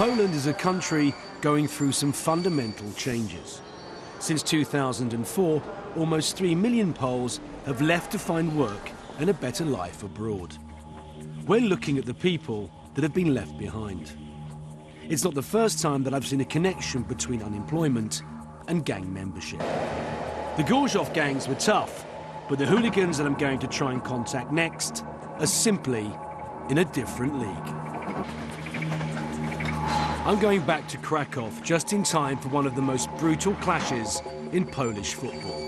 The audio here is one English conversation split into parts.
Poland is a country going through some fundamental changes. Since 2004, almost 3 million Poles have left to find work and a better life abroad. We're looking at the people that have been left behind. It's not the first time that I've seen a connection between unemployment and gang membership. The Gorzów gangs were tough, but the hooligans that I'm going to try and contact next are simply in a different league. I'm going back to Krakow just in time for one of the most brutal clashes in Polish football.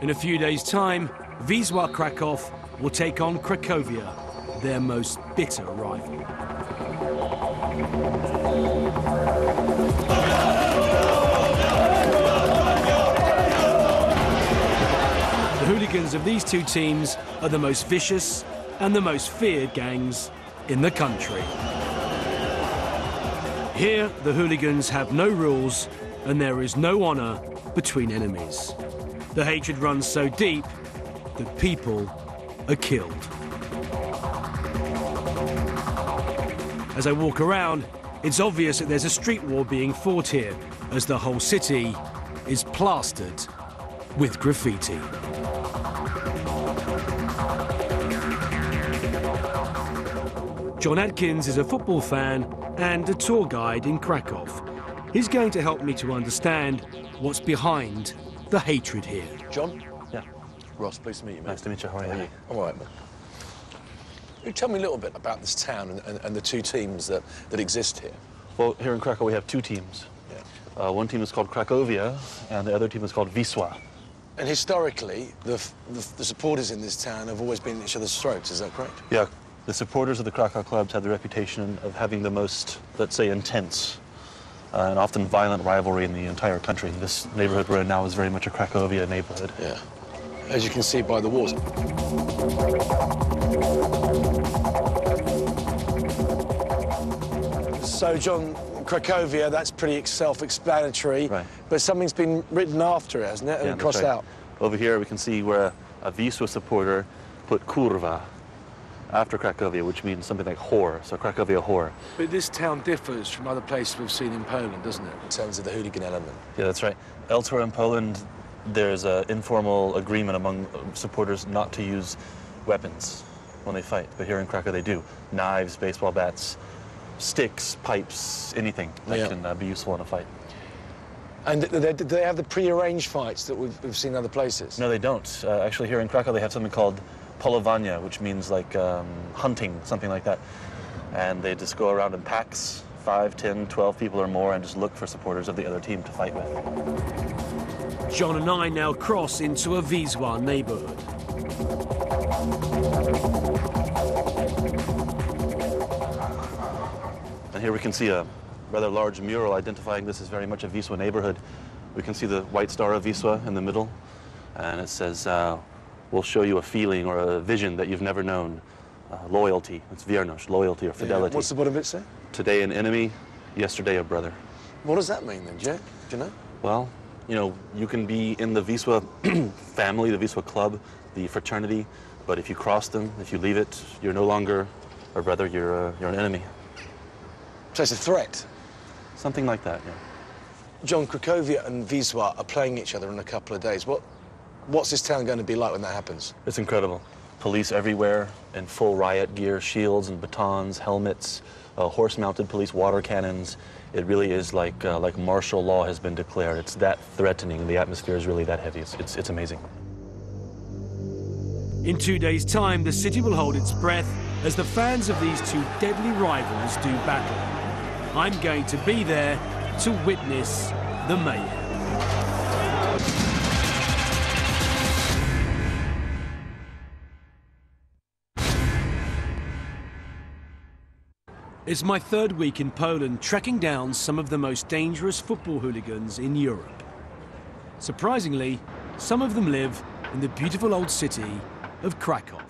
In a few days' time, Wisła Krakow will take on Cracovia, their most bitter rival. The hooligans of these two teams are the most vicious and the most feared gangs in the country. Here, the hooligans have no rules and there is no honour between enemies. The hatred runs so deep that people are killed. As I walk around, it's obvious that there's a street war being fought here, as the whole city is plastered with graffiti. John Atkins is a football fan and a tour guide in Krakow. He's going to help me to understand what's behind the hatred here. John? Yeah. Ross, pleased to meet you, mate. Nice to meet you. How are you? All right, man. You tell me a little bit about this town and the two teams that exist here. Well, here in Krakow we have two teams. Yeah. One team is called Cracovia and the other team is called Wisła. And historically, the supporters in this town have always been each other's throats, is that correct? Yeah. The supporters of the Krakow clubs have the reputation of having the most, let's say, intense and often violent rivalry in the entire country. This neighborhood we're in now is very much a Cracovia neighborhood. Yeah. As you can see by the walls. So, John, Cracovia, that's pretty self-explanatory. Right. But something's been written after it, hasn't it? Yeah, And crossed out. Over here we can see where a Wisła supporter put kurwa after Cracovia, which means something like whore, so Cracovia whore. But this town differs from other places we've seen in Poland, doesn't it? In terms of the hooligan element. Yeah, that's right. Elsewhere in Poland, there's an informal agreement among supporters not to use weapons when they fight, but here in Krakow they do. Knives, baseball bats, sticks, pipes, anything that can be useful in a fight. And do they have the pre-arranged fights that we've seen other places? No, they don't. Actually, here in Krakow they have something called polowania, which means like hunting, something like that. And they just go around in packs, 5, 10, 12 people or more, and just look for supporters of the other team to fight with. John and I now cross into a Wisła neighbourhood. And here we can see a rather large mural identifying this as very much a Wisła neighborhood. We can see the white star of Wisła in the middle, and it says, we'll show you a feeling or a vision that you've never known. Loyalty, it's wierność, loyalty or fidelity. Yeah. What's the bottom of it say? Today an enemy, yesterday a brother. What does that mean then, Jack? Do you know? Well, you know, you can be in the Wisła family, the Wisła club, the fraternity, but if you cross them, if you leave it, you're no longer a brother, you're an enemy. So it's a threat? Something like that, yeah. John, Cracovia and Wisła are playing each other in a couple of days. What's this town going to be like when that happens? It's incredible. Police everywhere in full riot gear, shields and batons, helmets, horse-mounted police, water cannons. It really is like martial law has been declared. It's that threatening. The atmosphere is really that heavy. It's amazing. In 2 days' time, the city will hold its breath as the fans of these two deadly rivals do battle. I'm going to be there to witness the mayhem. It's my third week in Poland, tracking down some of the most dangerous football hooligans in Europe. Surprisingly, some of them live in the beautiful old city of Krakow.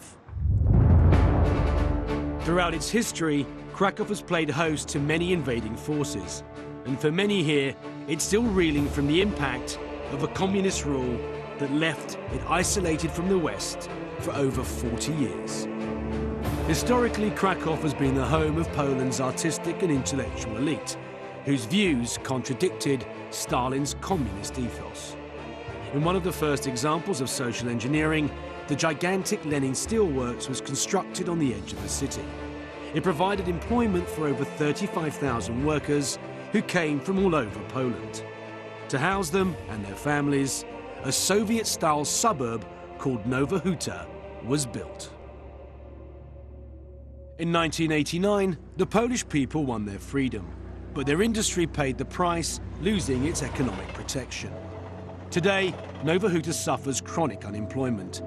Throughout its history, Krakow has played host to many invading forces. And for many here, it's still reeling from the impact of a communist rule that left it isolated from the West for over 40 years. Historically, Krakow has been the home of Poland's artistic and intellectual elite, whose views contradicted Stalin's communist ethos. In one of the first examples of social engineering, the gigantic Lenin steelworks was constructed on the edge of the city. It provided employment for over 35,000 workers who came from all over Poland. To house them and their families, a Soviet-style suburb called Nowa Huta was built. In 1989, the Polish people won their freedom, but their industry paid the price, losing its economic protection. Today, Nowa Huta suffers chronic unemployment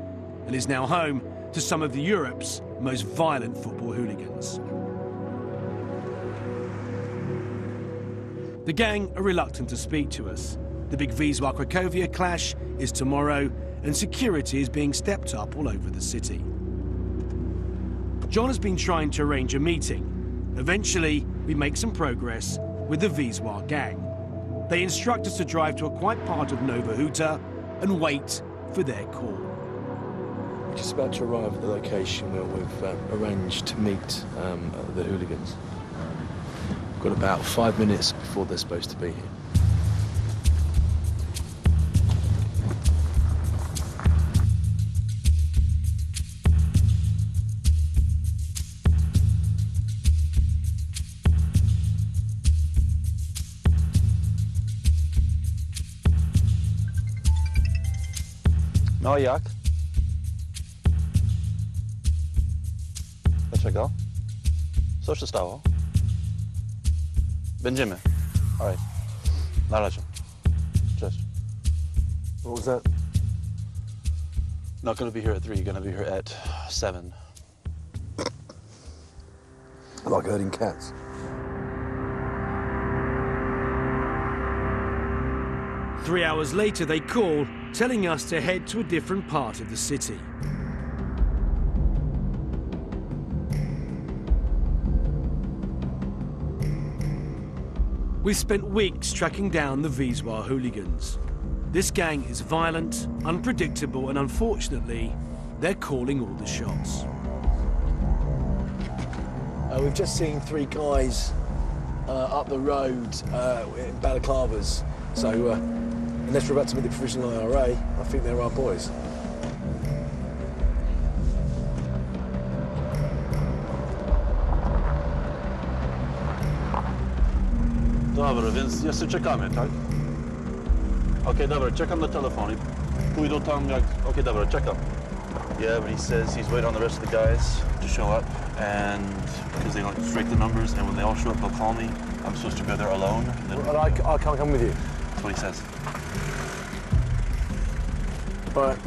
and is now home to some of Europe's most violent football hooligans. The gang are reluctant to speak to us. The big Wisła-Cracovia clash is tomorrow, and security is being stepped up all over the city. John has been trying to arrange a meeting. Eventually, we make some progress with the Wisła gang. They instruct us to drive to a quiet part of Nowa Huta and wait for their call. We're just about to arrive at the location where we've arranged to meet the hooligans. We've got about 5 minutes before they're supposed to be here. No jak? Dlaczego? Co się stało? Będziemy. All right. Na razie. Cześć. What was that? Not gonna be here at 3, you're gonna be here at 7. Like herding cats. Three hours later, they call, telling us to head to a different part of the city. We've spent weeks tracking down the Wisła hooligans. This gang is violent, unpredictable, and unfortunately, they're calling all the shots. We've just seen 3 guys up the road in balaclavas. So, unless we're about to meet the provisional IRA, I think they're our boys. Dobra, więc jeszcze czekamy, tak? Okej, dobra, czekam na telefon i pójdą tam jak... Okej, dobra, czekam. Yeah, but he says he's waiting on the rest of the guys to show up, and because they like strike the numbers, and when they all show up, they'll call me. I'm supposed to go there alone. And I can't come with you. That's what he says. All right.